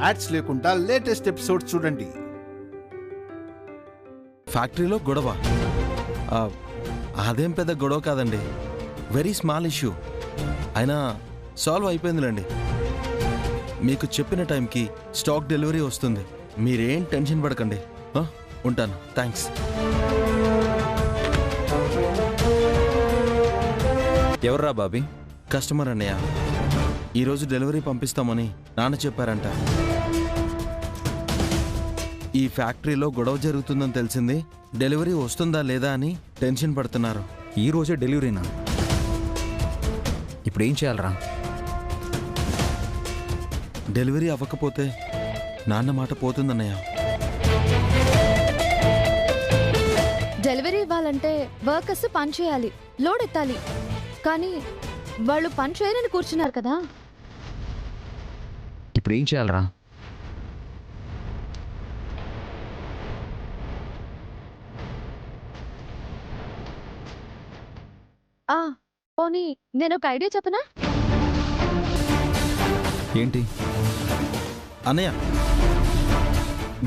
Ads లేకుండా latest episodes చూడండి. ఫ్యాక్టరీలో గొడవ? అదేం పెద్ద గొడవ కాదండి, వెరీ స్మాల్ ఇష్యూ. అయినా సాల్వ్ అయిపోయిందిలేండి. మీకు చెప్పిన టైంకి స్టాక్ డెలివరీ వస్తుంది, మీరేం టెన్షన్ పడకండి. ఉంటాను, థ్యాంక్స్. ఎవర్రా బాబీ? కస్టమర్ అన్నయ్య, ఈరోజు డెలివరీ పంపిస్తామని నాన్న చెప్పారంట. ఈ ఫ్యాక్టరీలో గొడవ జరుగుతుందని తెలిసింది, డెలివరీ వస్తుందా లేదా అని టెన్షన్ పడుతున్నారు. ఈ రోజే డెలివరీనా? ఇప్పుడు ఏం చేయాలరా? డెలివరీ అవ్వకపోతే నాన్న మాట పోతుందన్నయ్య. డెలివరీ ఇవ్వాలంటే వర్కర్స్ పని చేయాలి, లోడ్ ఎత్తాలి. కానీ వాళ్ళు పని చేయరని కూర్చున్నారు కదా. ఇప్పుడు ఏం చేయాలరా? పోనీ నేను ఒక ఐడియా చెప్పనా? ఏంటి అన్నయ్య,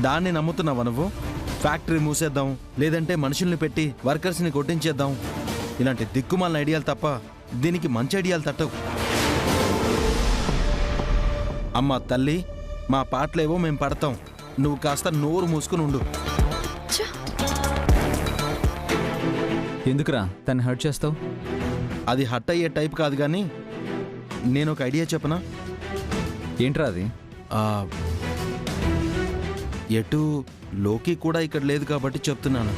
దాన్ని నమ్ముతున్నావా నువ్వు? ఫ్యాక్టరీ మూసేద్దాం, లేదంటే మనుషుల్ని పెట్టి వర్కర్స్ని కొట్టించేద్దాం, ఇలాంటి దిక్కుమాలిన ఐడియాలు తప్ప దీనికి మంచి ఐడియాలు తట్టవు. అమ్మ తల్లి, మా పాటలేవో మేం పడతాం, నువ్వు కాస్త నోరు మూసుకుని ఉండు. ఎందుకురా తను హర్ట్ చేస్తావు? అది హట్ అయ్యే టైప్ కాదు, కానీ నేను ఒక ఐడియా చెప్పనా? ఏంట్రా అది? ఎటు లోకి కూడా ఇక్కడ లేదు కాబట్టి చెప్తున్నాను.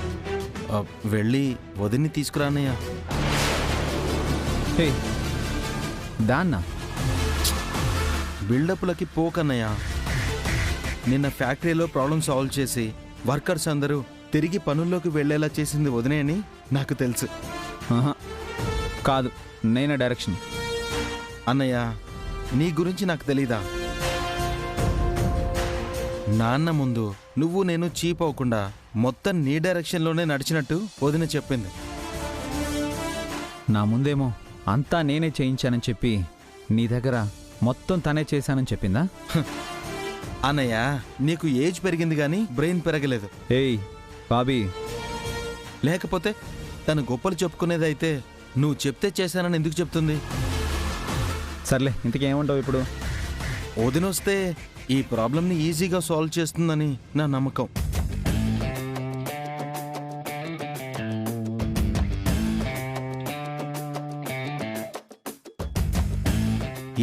వెళ్ళి వదిన్ని తీసుకురానయ్యా. హే దాన్నా? బిల్డప్లకి పోకన్నయ్యా. నిన్న ఫ్యాక్టరీలో ప్రాబ్లం సాల్వ్ చేసి వర్కర్స్ అందరూ తిరిగి పనుల్లోకి వెళ్లేలా చేసింది వదినే అని నాకు తెలుసు. కాదు, నేనే డైరెక్షన్. అన్నయ్య, నీ గురించి నాకు తెలీదా? నాన్న ముందు నువ్వు నేను చీప్ అవ్వకుండా మొత్తం నీ డైరెక్షన్లోనే నడిచినట్టు వదిన చెప్పింది. నా ముందేమో అంతా నేనే చేయించానని చెప్పి నీ దగ్గర మొత్తం తనే చేశానని చెప్పిందా? అన్నయ్య, నీకు ఏజ్ పెరిగింది కానీ బ్రెయిన్ పెరగలేదు. ఏయ్ బాబీ, లేకపోతే తను గొప్పలు చెప్పుకునేదైతే నువ్వు చెప్తే చేశానని ఎందుకు చెప్తుంది? సర్లే, ఇంతకేమంటావు ఇప్పుడు? వదినొస్తే ఈ ప్రాబ్లంని ఈజీగా సాల్వ్ చేస్తుందని నా నమ్మకం.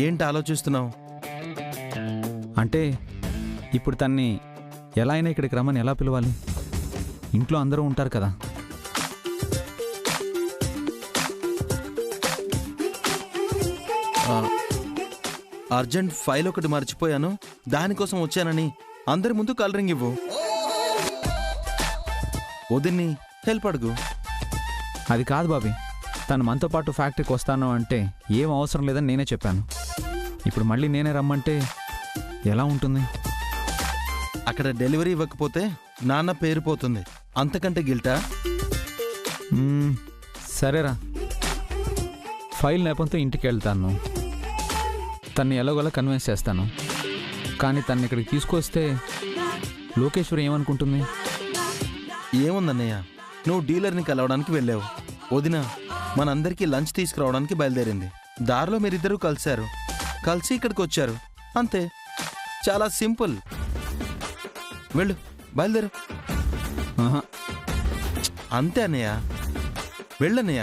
ఏంటి ఆలోచిస్తున్నావు? అంటే ఇప్పుడు తన్ని ఎలా అయినా ఇక్కడికి రమ్మని ఎలా పిలవాలి? ఇంట్లో అందరూ ఉంటారు కదా. అర్జెంట్ ఫైల్ ఒకటి మర్చిపోయాను, దానికోసం వచ్చానని అందరి ముందు కలరింగ్ ఇవ్వు. వదిన్ని హెల్ప్ అడుగు. అది కాదు బాబీ, తను మనతో పాటు ఫ్యాక్టరీకి వస్తాను అంటే ఏం అవసరం లేదని నేనే చెప్పాను. ఇప్పుడు మళ్ళీ నేనే రమ్మంటే ఎలా ఉంటుంది? అక్కడ డెలివరీ ఇవ్వకపోతే నాన్న పేరు పోతుంది, అంతకంటే గిల్టా? సరేరా, ఫైల్ నేపంతో ఇంటికి వెళ్తాను, తన్ని ఎలాగోలా కన్విన్స్ చేస్తాను. కానీ తన్ని ఇక్కడికి తీసుకొస్తే లోకేశ్వరి ఏమనుకుంటుంది? ఏముందన్నయ్య, నువ్వు డీలర్ని కలవడానికి వెళ్ళావు, వదిన మనందరికీ లంచ్ తీసుకురావడానికి బయలుదేరింది. దారిలో మీరిద్దరూ కలిసి ఇక్కడికి వచ్చారు, అంతే. చాలా సింపుల్. వెళ్ళు, బయలుదేరు. అంతే అన్నయ్య, వెళ్ళన్నయ్య.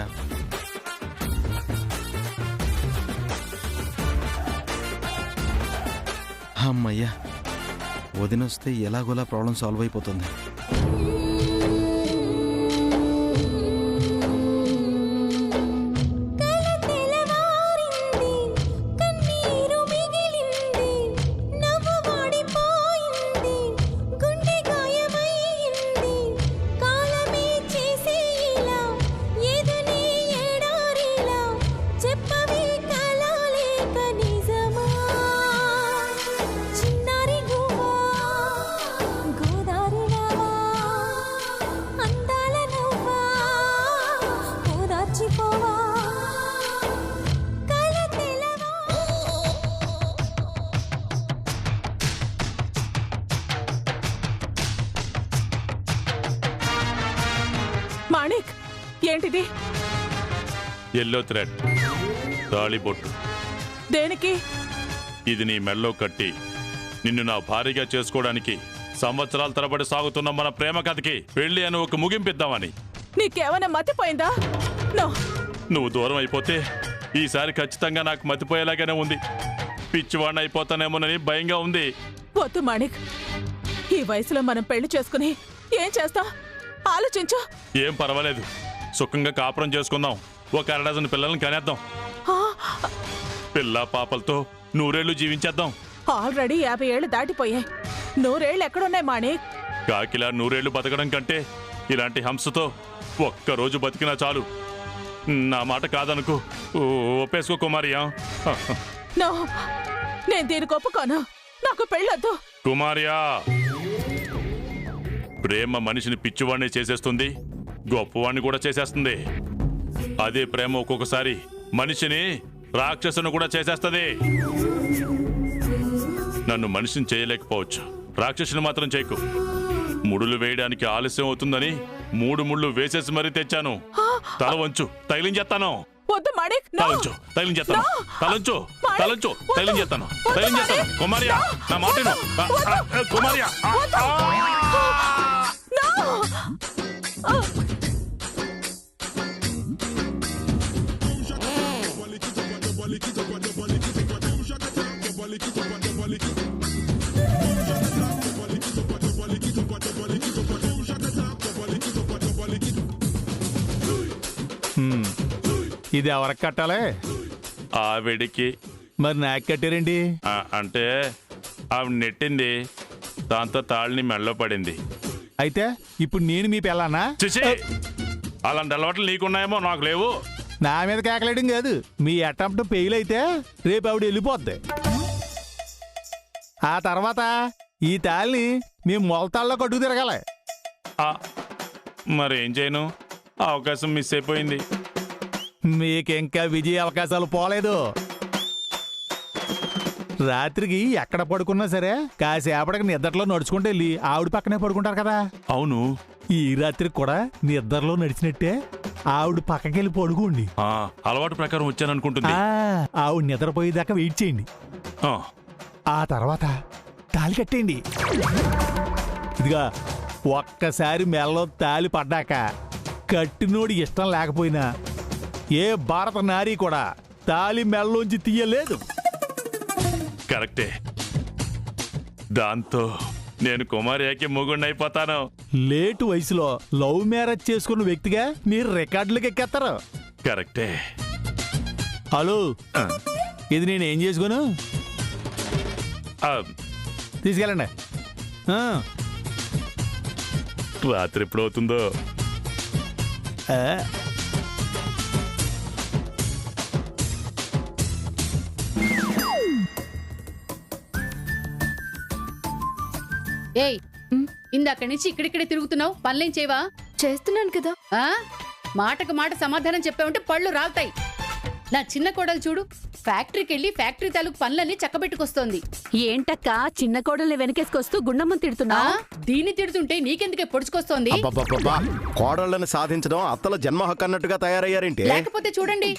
అమ్మయ్యా, వదినొస్తే ఎలాగోలా ప్రాబ్లం సాల్వ్ అయిపోతుంది. మాణిక్, ఏంటిది? ఎల్లో థ్రెడ్, తాళిబొట్టు. దేనికి? ఇది నీ మెళ్ళో కట్టి నిన్ను నా భార్యగా చేసుకోవడానికి సంవత్సరాల తరబడి సాగుతున్న మన ప్రేమ కథకి పెళ్లి అని ఒక ముగింపిద్దామని. నీకేమైనా మతిపోయిందా? నో. నువ్వు దూరం అయిపోతే ఈసారి ఖచ్చితంగా నాకు మతిపోయేలాగానే ఉంది. పిచ్చివాడిని అయిపోతానేమోనని భయంగా ఉంది. వద్దు మాణిక్, ఈ వయసులో మనం పెళ్లి చేసుకుని ఏం చేస్తాం? ఆలోచించు. ఏం పర్వాలేదు, సుఖంగా కాపురం చేసుకుందాం. ఒక 1 డజన్ పిల్లల్ని కనేద్దాం. పిల్ల పాపలతో 100 ఏళ్ళు జీవించేద్దాం. ఆల్రెడీ 50 ఏళ్ళు దాటిపోయాయి. 100 ఏళ్ళు ఎక్కడున్నాయి మాణిక్? కాకిలా 100 ఏళ్ళు బతకడం కంటే ఇలాంటి హంసతో ఒక్కరోజు బతికినా చాలు. నా మాట కాదనుకో, ఒప్పేసుకో కుమారియా. నో, నేను దీనికి ఒప్పుకోను. నాకు పెళ్ళొద్దు. కుమారియా, ప్రేమ మనిషిని పిచ్చివాణ్ణి చేసేస్తుంది, గొప్పవాణ్ణి కూడా చేసేస్తుంది. అదే ప్రేమ ఒక్కొక్కసారి మనిషిని రాక్షసుని కూడా చేసేస్తుంది. నన్ను మనిషిని చేయలేకపోవచ్చు, రాక్షసుని మాత్రం చేయకు. ముడులు వేయడానికి ఆలస్యం అవుతుందని 3 ముళ్ళు వేసేసి మరీ తెచ్చాను. తల వంచు, తగిలించేస్తాను. వద్దు మాణిక్, నో. తలంచు, తగిలించేస్తాను. తలంచు, తలంచు, తగిలించేస్తాను. తగిలించేస్తాను. కుమారియా, నా మాటను. కుమారియా, ఇది ఎవరికి కట్టాలి? ఆవిడికి. మరి నాకు కట్టారండి? అంటే ఆవిడ నెట్టింది, దాంతో తాళిని మెళ్ళో పడింది. అయితే ఇప్పుడు నేను మీ పిల్లనా? చిచి, అలాంటి అలవాట్లు నీకున్నాయేమో, నాకు లేవు. నా మీద కేకలేయడం కాదు, మీ అటెంప్ట్ ఫెయిల్ అయితే రేపు ఆవిడ వెళ్ళిపోద్ది. ఆ తర్వాత ఈ తాళిని మేము మొలతాళ్ళలో కడుగు తిరగాలి. మరేం చేయను, అవకాశం మిస్ అయిపోయింది. మీకింకా విజయ అవకాశాలు పోలేదు. రాత్రికి ఎక్కడ పడుకున్నా సరే కాసేపటికి నిద్రలో నడుచుకుంటూ వెళ్ళి ఆవిడ పక్కనే పడుకుంటారు కదా. అవును, ఈ రాత్రికి కూడా నిద్రలో నడిచినట్టే ఆవిడ పక్కకెళ్ళి పడుకోండి. అలవాటు ప్రకారం వచ్చాననుకుంటుంది. ఆవిడ నిద్రపోయేదాకా వెయిట్ చేయండి. ఆ తర్వాత తాళి కట్టేయండి. ఇదిగా ఒక్కసారి మెల్లో తాళి పడ్డాక కట్టినోడి ఇష్టం లేకపోయినా ఏ భారత నారీ కూడా తాళి మెల్లోంచి తీయలేదు. కరెక్టే. దాంతో నేను కుమారియాకి మొగుడినైపోతాను. లేటు వయసులో లవ్ మ్యారేజ్ చేసుకున్న వ్యక్తిగా మీరు రికార్డులకు ఎక్కేస్తారు. కరెక్టే. హలో, ఇది నేను ఏం చేసుకోను? తీసుకెళ్ళండి. రాత్రి ఎప్పుడవుతుందో. ఏయ్, ఇందాక నుంచి ఇక్కడిక్కడే తిరుగుతున్నావు, పనులేం చేయవా? చేస్తున్నాను కదా. మాటకు మాట సమాధానం చెప్పావంటే పళ్ళు రాలుతాయి. నా చిన్న కోడలు చూడు, ఫ్యాక్టరీకి వెళ్ళి ఫ్యాక్టరీ తాలూకు పనులన్నీ చక్కబెట్టుకొస్తోంది. ఏంటక్క చిన్న కోడల్ని వెనకేసుకొస్తూ గుండమ్మని తిడుతున్నా? దీన్ని తిడుతుంటే నీకెందుకే పొడుచుకొస్తోంది? కోడళ్ళని సాధించడం అత్తల జన్మ హక్కు అన్నట్టుగా తయారయ్యారేంటి? లేకపోతే చూడండి.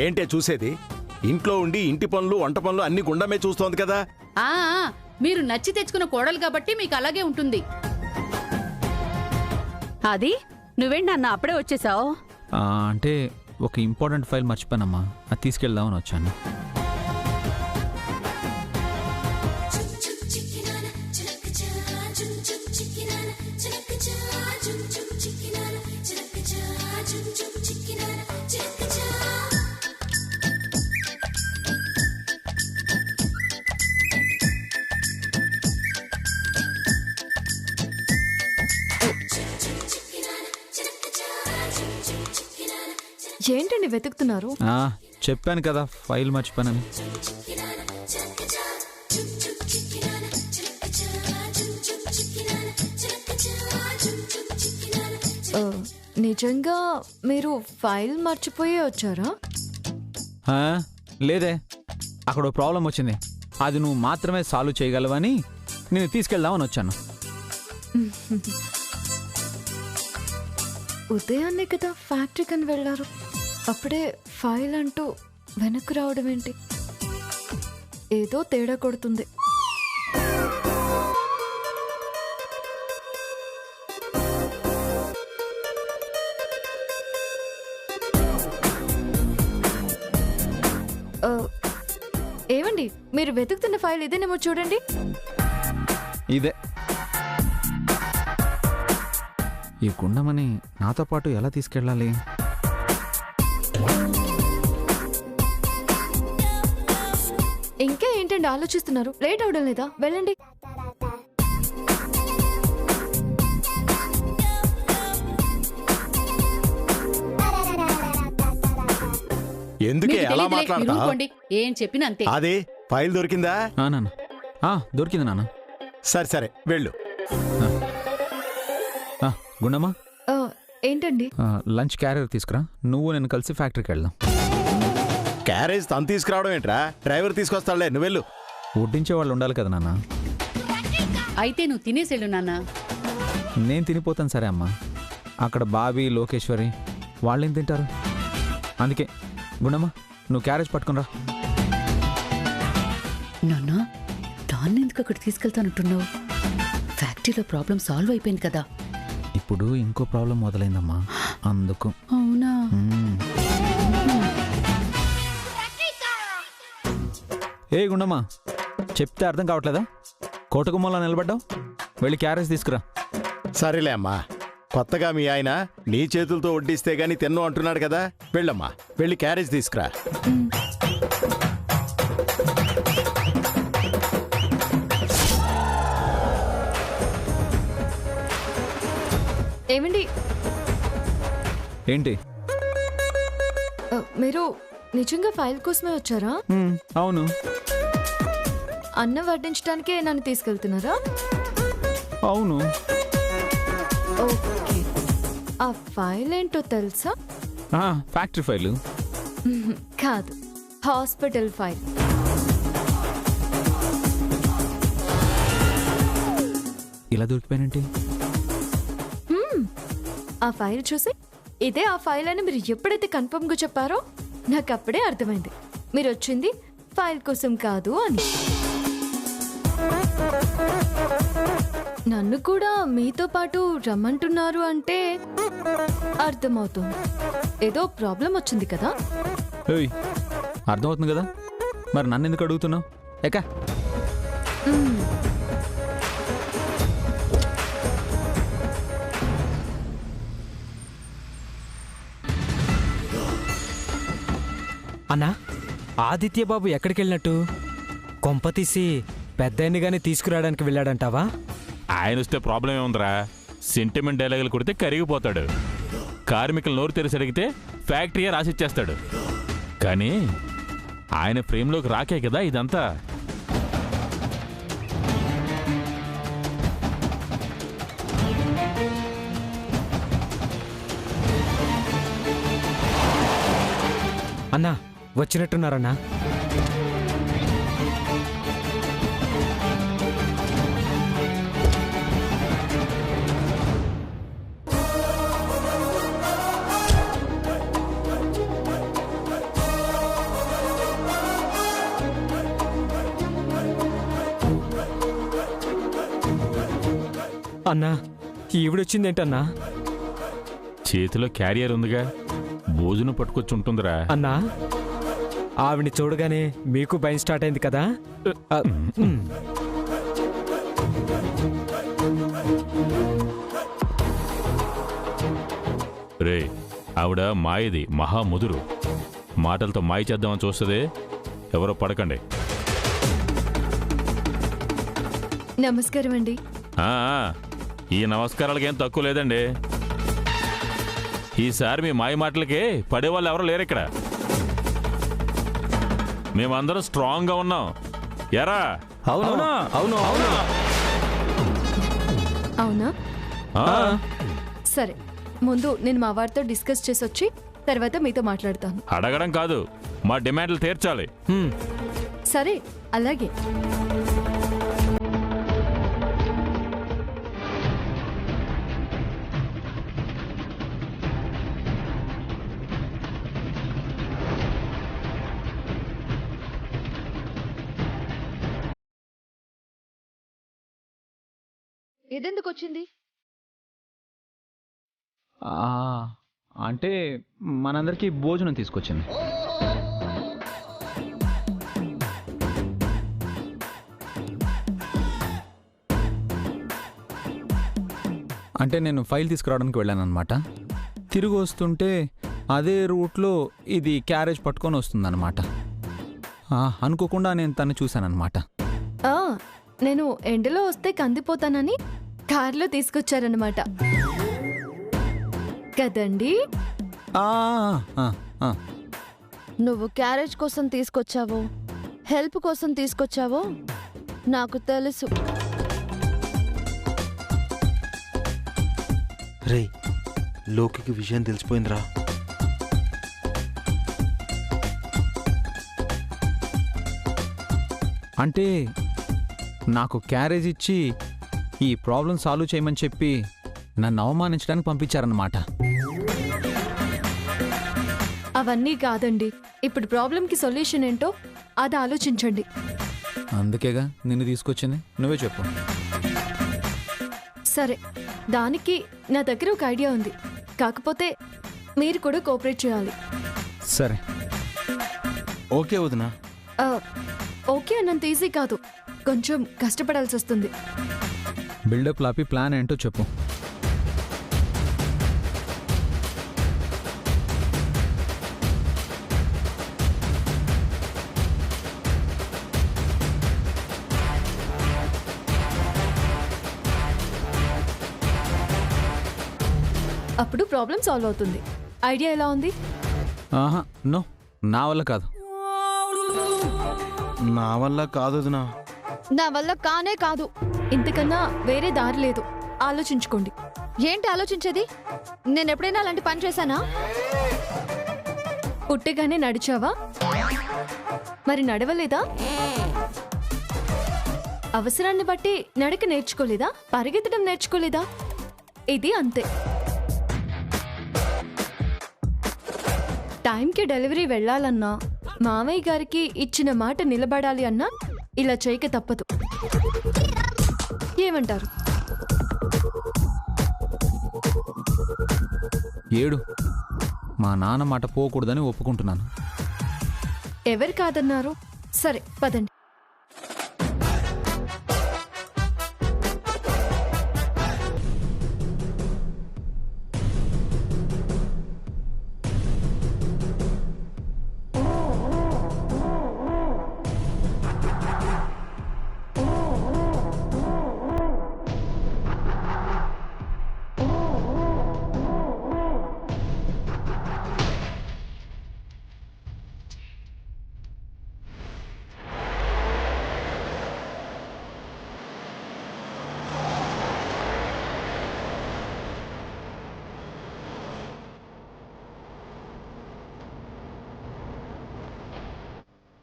ఏంటే చూసేది? ఇంట్లో ఉండి ఇంటి పనులు వంట పనులు అన్ని గుండమే చూస్తోంది కదా. మీరు నచ్చి తెచ్చుకున్న కోడలు కాబట్టి మీకు అలాగే ఉంటుంది. అది నువ్వేంటి నాన్న అప్పుడే వచ్చేసావు? అంటే ఒక ఇంపార్టెంట్ ఫైల్ మర్చిపోయానమ్మా, అది తీసుకెళ్దామని వచ్చాను. ఏంటండి వెతుకుతున్నారు? చెప్పాను కదా ఫైల్ మర్చిపోయానని. నిజంగా మీరు ఫైల్ మర్చిపోయి వచ్చారా? ఆ, లేదే, అక్కడ ఓ ప్రాబ్లం వచ్చింది. అది నువ్వు మాత్రమే సాల్వ్ చేయగలవని నేను తీసుకెళ్దామని వచ్చాను. ఉదయాన్నే కదా ఫ్యాక్టరీకి అని వెళ్ళారు, అప్పుడే ఫైల్ అంటూ వెనక్కు రావడం ఏంటి? ఏదో తేడా కొడుతుంది. ఏమండి, మీరు వెతుకుతున్న ఫైల్ ఇదేనేమో చూడండి. ఇదే. ఈ గుండమని నాతో పాటు ఎలా తీసుకెళ్ళాలి? ఇంకా ఏంటండి ఆలోచిస్తున్నారు? లేట్ అవడం లేదా? వెళ్ళండి. ఎందుకే మీకు అలా తెలీదులే, మీరు మాట్లాడతా? ఊరుకోండి. ఏం చెప్పినా అంతే. అదే ఫైల్ దొరికిందా? నాన్న దొరికింది నాన్న. సరే సరే వెళ్ళు. గుండమ్మా, ఏంటండి? లంచ్ క్యారియర్ తీసుకురా. నువ్వు నేను కలిసి ఫ్యాక్టరీకి వెళ్దాం. క్యారేజ్ తను తీసుకురావడం ఏంట్రా? డ్రైవర్ తీసుకొస్తాడులే, నువ్వు వెళ్ళు. వడ్డించే వాళ్ళు ఉండాలి కదా నాన్న. అయితే నువ్వు తినేసేళ్ళు నాన్న. నేను తినిపోతాను సరే అమ్మా. అక్కడ బాబీ, లోకేశ్వరి వాళ్ళేం తింటారు? అందుకే గుండమ్మా, నువ్వు క్యారేజ్ పట్టుకుని రా. నాన్న, దాన్ని ఎందుకు అక్కడ తీసుకెళ్తానంటున్నావు? ఫ్యాక్టరీలో ప్రాబ్లం సాల్వ్ అయిపోయింది కదా. ఇప్పుడు ఇంకో ప్రాబ్లం మొదలైందమ్మా, అందుకు. అవునా? ఏ గుండమ్మా, చెప్తే అర్థం కావట్లేదా? కోటగుమ్మలా నిలబడ్డావు, వెళ్ళి క్యారేజ్ తీసుకురా. సరేలే అమ్మా, కొత్తగా మీ ఆయన నీ చేతులతో వడ్డిస్తే గాని తిన్ను అంటున్నాడు కదా. వెళ్ళమ్మా, వెళ్ళి క్యారేజ్ తీసుకురా. ఏమండి, ఏంటి? మీరు నిజంగా ఫైల్ కోసమే వచ్చారా? అవును. అన్నం వడ్డించడానికే నన్ను తీసుకెళ్తున్నారా? అవును. ఓకే, ఆ ఫైల్ ఏంటో తెలుసా? ఫ్యాక్టరీ ఫైలు కాదు, హాస్పిటల్ ఫైల్. ఇలా దొరికిపోయినంటే ఆ ఫైల్ చూసి ఇదే ఆ ఫైల్ అని మీరు ఎప్పుడైతే కన్ఫర్మ్గా చెప్పారో నాకు అప్పుడే అర్థమైంది మీరు వచ్చింది ఫైల్ కోసం కాదు అని. నన్ను కూడా మీతో పాటు రమ్మంటున్నారు అంటే అర్థమవుతుంది ఏదో ప్రాబ్లం వచ్చింది కదా. ఏయ్, అర్థమవుతుంది కదా, మరి నన్ను ఎందుకు అడుగుతున్నావు? ఎక్క అన్నా, ఆదిత్యబాబు ఎక్కడికి వెళ్ళినట్టు? కొంపతీసి పెద్దయ్యని గానీ తీసుకురావడానికి వెళ్ళాడంటావా? ఆయన వస్తే ప్రాబ్లం ఏముందిరా? సెంటిమెంట్ డైలాగులు కొడితే కరిగిపోతాడు. కార్మికులు నోరు తెరిసి అడిగితే ఫ్యాక్టరీయే రాసిచ్చేస్తాడు. కానీ ఆయన ఫ్రేమ్లోకి రాకే కదా ఇదంతా. అన్నా, వచ్చినట్టున్నారన్నా. అన్నా, ఈవిడొచ్చిందేంటన్నా? చేతిలో క్యారియర్ ఉందిగా, భోజనం పట్టుకొచ్చి ఉంటుందిరా. అన్నా, ఆవిడ్ని చూడగానే మీకు భయం స్టార్ట్ అయింది కదా? రే, ఆవిడ మాయది, మహాముదురు. మాటలతో మాయ చేద్దామని చూస్తుంది. ఎవరో పడకండి. నమస్కారం అండి. ఈ నమస్కారాలకేం తక్కువ లేదండి. ఈసారి మీ మాయ మాటలకి పడేవాళ్ళు ఎవరు లేరు ఇక్కడ. మేమందరం స్ట్రాంగ్గా ఉన్నాం. ఎరా? అవునా? అవును అవును అవునా? సరే, ముందు నేను మా వారితో డిస్కస్ చేసి వచ్చి తర్వాత మీతో మాట్లాడతాను. అడగడం కాదు, మా డిమాండ్లు తీర్చాలి. సరే, అలాగే. ఇదెందుకు వచ్చింది? అంటే మనందరికీ భోజనం తీసుకొచ్చింది. అంటే నేను ఫైల్ తీసుకురావడానికి వెళ్ళాను అనమాట. తిరిగి వస్తుంటే అదే రూట్లో ఇది క్యారేజ్ పట్టుకొని వస్తుందన్నమాట. అనుకోకుండా నేను తను చూశానన్నమాట. నేను ఎండలో వస్తే కందిపోతానని కార్లో తీసుకొచ్చారనమాట కదండి. నువ్వు క్యారేజ్ కోసం తీసుకొచ్చావో హెల్ప్ కోసం తీసుకొచ్చావో నాకు తెలుసు. రే, లోకికి విషయం తెలిసిపోయిందిరా. అంటే నాకు క్యారేజ్ ఇచ్చి ఈ ప్రాబ్లం సాల్వ్ చేయమని చెప్పి నన్ను అవమానించడానికి పంపించారన్నమాట. అవన్నీ కాదండి, ఇప్పుడు ప్రాబ్లంకి సొల్యూషన్ ఏంటో అది ఆలోచించండి. అందుకేగా నిన్ను తీసుకొచ్చింది, నువ్వే చెప్పు. సరే, దానికి నా దగ్గర ఒక ఐడియా ఉంది. కాకపోతే మీరు కూడా కోఆపరేట్ చేయాలి. సరే, ఓకే వదినా. ఓకే అన్నంత ఈజీ కాదు, కొంచెం కష్టపడాల్సి వస్తుంది. బిల్డప్ లాపి ప్లాన్ ఏంటో చెప్పు. అప్పుడు ప్రాబ్లం సాల్వ్ అవుతుంది. ఐడియా ఎలా ఉంది? నో, నా వల్ల కాదు. నా వల్ల కాదు వదినా. నా వల్ల కానే కాదు. ఇంతకన్నా వేరే దారి లేదు, ఆలోచించుకోండి. ఏంటి ఆలోచించేది? నేను ఎప్పుడైనా అలాంటి పని చేశానా? పుట్టగానే నడిచావా? మరి నడవలేదా? అవసరాన్ని బట్టి నడక నేర్చుకోలేదా? పరిగెత్తడం నేర్చుకోలేదా? ఇది అంతే. టైంకి డెలివరీ వెళ్ళాలన్నా, మామయ్య గారికి ఇచ్చిన మాట నిలబడాలి అన్నా ఇలా చేయక తప్పదు. ఏమంటారు? ఏడు, మా నాన్న మాట పోకూడదని ఒప్పుకుంటున్నాను. ఎవరు కాదన్నారు? సరే, పదండి.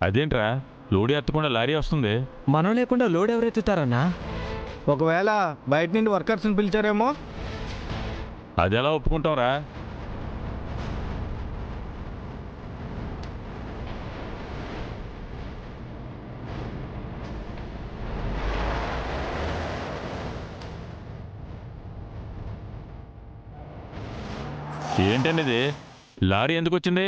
అదేంట్రా, లోడ్ ఎత్తకుండా లారీ వస్తుంది. మనం లేకుండా లోడ్ ఎవరెత్తుతారన్నా? ఒకవేళ బయట నుండి వర్కర్స్ని పిలిచారేమో. అది ఎలా ఒప్పుకుంటాంరా? ఏంటనేది? లారీ ఎందుకు వచ్చింది?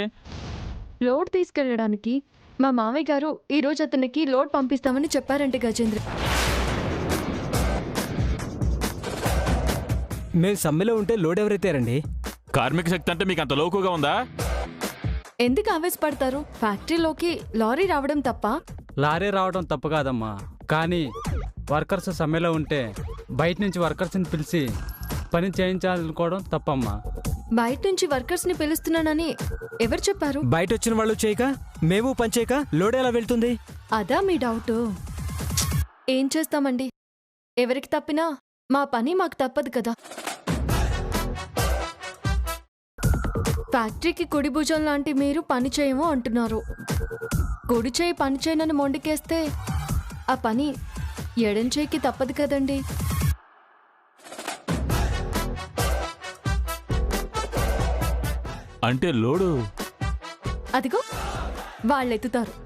లోడ్ తీసుకెళ్ళడానికి మా మామయ్య గారు ఈ రోజు అతనికి లోడ్ పంపిస్తామని చెప్పారంటే గజేంద్ర. మేము సమ్మెలో ఉంటే లోడ్ ఎవరెత్తారండి? కార్మిక శక్తి అంటే మీకు అంత లోకుగా ఉందా? ఎందుకు ఆవేశపడతారు? ఫ్యాక్టరీలోకి లారీ రావడం తప్ప? లారీ రావడం తప్పు కాదమ్మా, కానీ వర్కర్స్ సమ్మెలో ఉంటే బయట నుంచి వర్కర్స్ని పిలిచి పని చేయించాలనుకోవడం తప్పమ్మా. బయట నుంచి వర్కర్స్ ని పిలుస్తున్నానని ఎవరు చెప్పారు? బయట వచ్చిన వాళ్ళు చేయక మేము పని చేయక లోడ్ ఎలా వెళ్తుంది? అదా మీ డౌట్? ఏం చేస్తామండి, ఎవరికి తప్పినా మా పని మాకు తప్పదు కదా. ఫ్యాక్టరీకి కుడి భుజం లాంటి మీరు పని చేయము అంటున్నారు. కుడి చేయి పని చేయనని మొండికేస్తే ఆ పని ఎడం చేయికి తప్పదు కదండి. అంటే లోడు అదిగో వాళ్ళెత్తుతారు.